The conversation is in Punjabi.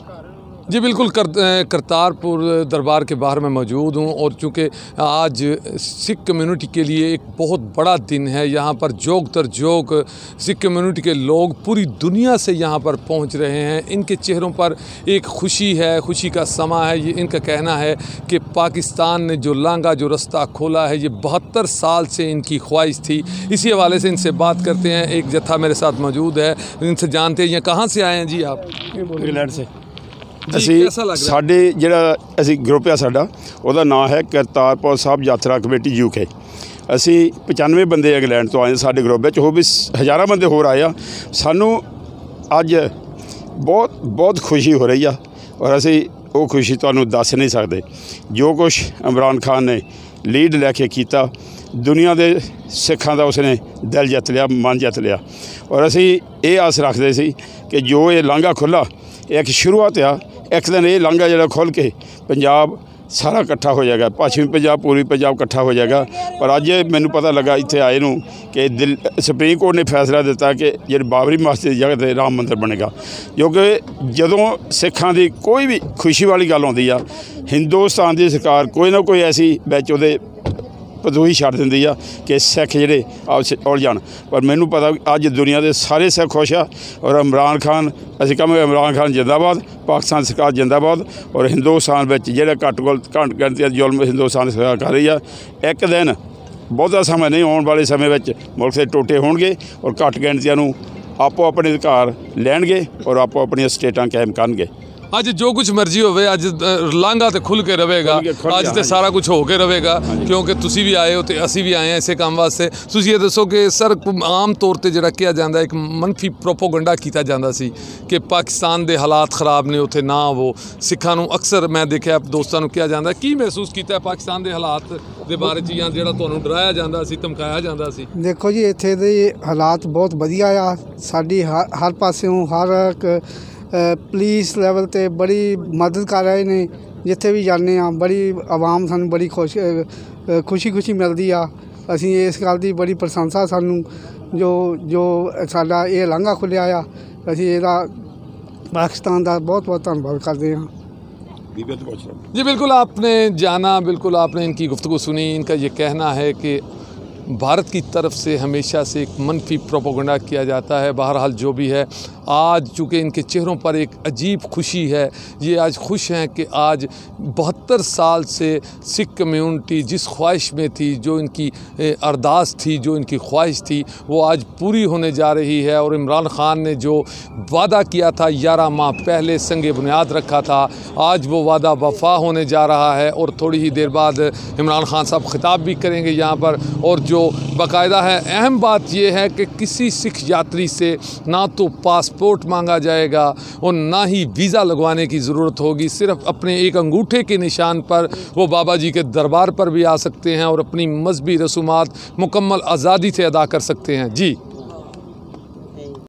जी बिल्कुल, करतारपुर दरबार के बाहर मैं मौजूद हूँ और चूँकि आज सिख कम्युनिटी के लिए एक बहुत बड़ा दिन है। यहाँ पर जोग तर जोग सिख कम्युनिटी के लोग पूरी दुनिया से यहाँ पर पहुँच रहे हैं। इनके चेहरों पर एक खुशी है, खुशी का समा है। ये इनका कहना है कि पाकिस्तान ने जो लांघा, जो रास्ता खोला है, ये 72 साल से इनकी ख्वाहिश थी। इसी हवाले से इनसे बात करते हैं। एक जत्था मेरे साथ मौजूद है, इनसे जानते हैं। ये कहाँ से आए हैं जी आप? इंग्लैंड से। साडे ਜਿਹੜਾ ਅਸੀਂ ਗਰੁੱਪ ਆ ਸਾਡਾ, ਉਹਦਾ ਨਾਂ ਹੈ ਕਰਤਾਰਪੁਰ ਸਾਹਿਬ ਯਾਤਰਾ ਕਮੇਟੀ UK। ਅਸੀਂ 95 ਬੰਦੇ ਇੰਗਲੈਂਡ ਤੋਂ ਆਏ ਸਾਡੇ ਗਰੁੱਪ ਵਿੱਚ, ਹੋਰ ਵੀ ਹਜ਼ਾਰਾਂ ਬੰਦੇ ਹੋਰ ਆਏ ਆ। ਸਾਨੂੰ ਅੱਜ ਬਹੁਤ ਖੁਸ਼ੀ ਹੋ ਰਹੀ ਆ ਔਰ ਅਸੀਂ ਉਹ ਖੁਸ਼ੀ ਤੁਹਾਨੂੰ ਦੱਸ ਨਹੀਂ ਸਕਦੇ। ਜੋ ਕੁਛ ਇਮਰਾਨ ਖਾਨ ਨੇ ਲੀਡ ਲੈ ਕੇ ਕੀਤਾ, ਦੁਨੀਆ ਦੇ ਸਿੱਖਾਂ ਦਾ ਉਸਨੇ ਦਿਲ ਜਿੱਤ ਲਿਆ, ਮਨ ਜਿੱਤ ਲਿਆ। ਔਰ ਅਸੀਂ ਇਹ ਆਸ ਰੱਖਦੇ ਸੀ ਕਿ ਜੋ ਇਹ ਲਾਂਘਾ ਖੁੱਲ੍ਹਾ, ਇਹ ਇੱਕ ਸ਼ੁਰੂਆਤ ਆ। ਇੱਕ ਦਿਨ ਇਹ ਲਾਂਘਾ ਜਿਹੜਾ ਖੁੱਲ੍ਹ ਕੇ ਪੰਜਾਬ ਸਾਰਾ ਇਕੱਠਾ ਹੋ ਜਾਏਗਾ, ਪੱਛਮੀ ਪੰਜਾਬ, ਪੂਰਬੀ ਪੰਜਾਬ ਇਕੱਠਾ ਹੋ ਜਾਏਗਾ। ਪਰ ਅੱਜ ਮੈਨੂੰ ਪਤਾ ਲੱਗਾ ਇੱਥੇ ਆਏ ਨੂੰ ਕਿ ਸੁਪਰੀਮ ਕੋਰਟ ਨੇ ਫੈਸਲਾ ਦਿੱਤਾ ਕਿ ਜਿਹੜੀ ਬਾਬਰੀ ਮਸਜਿਦ ਦੀ ਜਗ੍ਹਾ 'ਤੇ ਰਾਮ ਮੰਦਿਰ ਬਣੇਗਾ। ਕਿਉਂਕਿ ਜਦੋਂ ਸਿੱਖਾਂ ਦੀ ਕੋਈ ਵੀ ਖੁਸ਼ੀ ਵਾਲੀ ਗੱਲ ਆਉਂਦੀ ਆ, ਹਿੰਦੁਸਤਾਨ ਦੀ ਸਰਕਾਰ ਕੋਈ ਨਾ ਕੋਈ ਐਸੀ ਵਿੱਚ ਉਹਦੇ ਪਦੂਈ ਛੱਡ ਦਿੰਦੀ ਆ ਕਿ ਸਿੱਖ ਜਿਹੜੇ ਆਪਸ ਉਲਝ ਜਾਣ। ਪਰ ਮੈਨੂੰ ਪਤਾ ਅੱਜ ਦੁਨੀਆ ਦੇ ਸਾਰੇ ਸਿੱਖ ਖੁਸ਼ ਆ ਔਰ ਇਮਰਾਨ ਖਾਨ, ਅਸੀਂ ਕਹਾਂਗੇ ਇਮਰਾਨ ਖਾਨ ਜਿੰਦਾਬਾਦ, ਪਾਕਿਸਤਾਨ ਸਰਕਾਰ ਜਿੰਦਾਬਾਦ। ਔਰ ਹਿੰਦੁਸਤਾਨ ਵਿੱਚ ਜਿਹੜੇ ਘੱਟ ਗਿਣਤੀ ਜ਼ੁਲਮ ਹਿੰਦੁਸਤਾਨ ਸਰਕਾਰ ਕਰ ਰਹੀ ਆ, ਇੱਕ ਦਿਨ ਬਹੁਤਾ ਸਮਾਂ ਨਹੀਂ, ਆਉਣ ਵਾਲੇ ਸਮੇਂ ਵਿੱਚ ਮੁਲਕ ਦੇ ਟੋਟੇ ਹੋਣਗੇ ਔਰ ਘੱਟ ਗਿਣਤੀਆਂ ਨੂੰ ਆਪੋ ਆਪਣੇ ਅਧਿਕਾਰ ਲੈਣਗੇ ਔਰ ਆਪੋ ਆਪਣੀਆਂ ਸਟੇਟਾਂ ਕਾਇਮ ਕਰਨਗੇ। ਅੱਜ ਜੋ ਕੁਛ ਮਰਜ਼ੀ ਹੋਵੇ, ਅੱਜ ਲਾਂਘਾ ਤੇ ਖੁੱਲ੍ਹ ਕੇ ਰਹੇਗਾ, ਅੱਜ ਤੇ ਸਾਰਾ ਕੁਝ ਹੋ ਕੇ ਰਹੇਗਾ। ਕਿਉਂਕਿ ਤੁਸੀਂ ਵੀ ਆਏ ਹੋ ਤੇ ਅਸੀਂ ਵੀ ਆਏ ਹਾਂ ਇਸੇ ਕੰਮ ਵਾਸਤੇ। ਤੁਸੀਂ ਇਹ ਦੱਸੋ ਕਿ ਸਰ, ਆਮ ਤੌਰ ਤੇ ਜਿਹੜਾ ਕਿਹਾ ਜਾਂਦਾ, ਇੱਕ ਮਨਫੀ ਪ੍ਰੋਪੋਗੰਡਾ ਕੀਤਾ ਜਾਂਦਾ ਸੀ ਕਿ ਪਾਕਿਸਤਾਨ ਦੇ ਹਾਲਾਤ ਖਰਾਬ ਨੇ, ਉੱਥੇ ਨਾ ਆਵੋ। ਸਿੱਖਾਂ ਨੂੰ ਅਕਸਰ ਮੈਂ ਦੇਖਿਆ ਦੋਸਤਾਂ ਨੂੰ ਕਿਹਾ ਜਾਂਦਾ। ਕੀ ਮਹਿਸੂਸ ਕੀਤਾ ਪਾਕਿਸਤਾਨ ਦੇ ਹਾਲਾਤ ਦੇ ਬਾਰੇ 'ਚ, ਜਾਂ ਜਿਹੜਾ ਤੁਹਾਨੂੰ ਡਰਾਇਆ ਜਾਂਦਾ ਸੀ, ਧਮਕਾਇਆ ਜਾਂਦਾ ਸੀ? ਦੇਖੋ ਜੀ, ਇੱਥੇ ਦੇ ਹਾਲਾਤ ਬਹੁਤ ਵਧੀਆ ਆ। ਸਾਡੀ ਹਰ ਪਾਸਿਓਂ ਹਰ ਇੱਕ ਪੁਲਿਸ ਲੈਵਲ 'ਤੇ ਬੜੀ ਮਦਦ ਕਰ ਰਹੇ ਨੇ। ਜਿੱਥੇ ਵੀ ਜਾਂਦੇ ਹਾਂ, ਬੜੀ ਆਵਾਮ ਸਾਨੂੰ ਬੜੀ ਖੁਸ਼ੀ ਮਿਲਦੀ ਆ। ਅਸੀਂ ਇਸ ਗੱਲ ਦੀ ਬੜੀ ਪ੍ਰਸ਼ੰਸਾ, ਸਾਨੂੰ ਜੋ ਸਾਡਾ ਇਹ ਲਾਂਘਾ ਖੁੱਲ੍ਹਿਆ ਆ, ਅਸੀਂ ਇਹਦਾ पाकिस्तान का बहुत बहुत धन्यवाद करते हैं। जी बिल्कुल, आपने जाना, बिल्कुल आपने इनकी गुफ्तगू सुनी। इनका ये कहना है कि भारत की तरफ से हमेशा से एक मनफी प्रोपोगंडा किया जाता है। बहरहाल जो भी है, आज चूँकि इनके चेहरों पर एक अजीब खुशी है, ये आज खुश हैं कि आज 72 साल से सिख कम्युनिटी जिस ख्वाहिश में थी, जो इनकी अरदास थी, जो इनकी ख्वाहिश थी, वो आज पूरी होने जा रही है। और इमरान खान ने जो वादा किया था 11 माह पहले, संगे बुनियाद रखा था, आज वो वादा वफा होने जा रहा है। और थोड़ी ही देर बाद इमरान खान साहब खिताब भी करेंगे यहाँ पर। और जो बाकायदा है, अहम बात यह है कि किसी सिख यात्री से ना तो पासपोर्ट मांगा जाएगा और ना ही वीज़ा लगवाने की ज़रूरत होगी। सिर्फ अपने एक अंगूठे के निशान पर वो बाबा जी के दरबार पर भी आ सकते हैं और अपनी मजहबी रसूमात मुकम्मल आज़ादी से अदा कर सकते हैं। जी।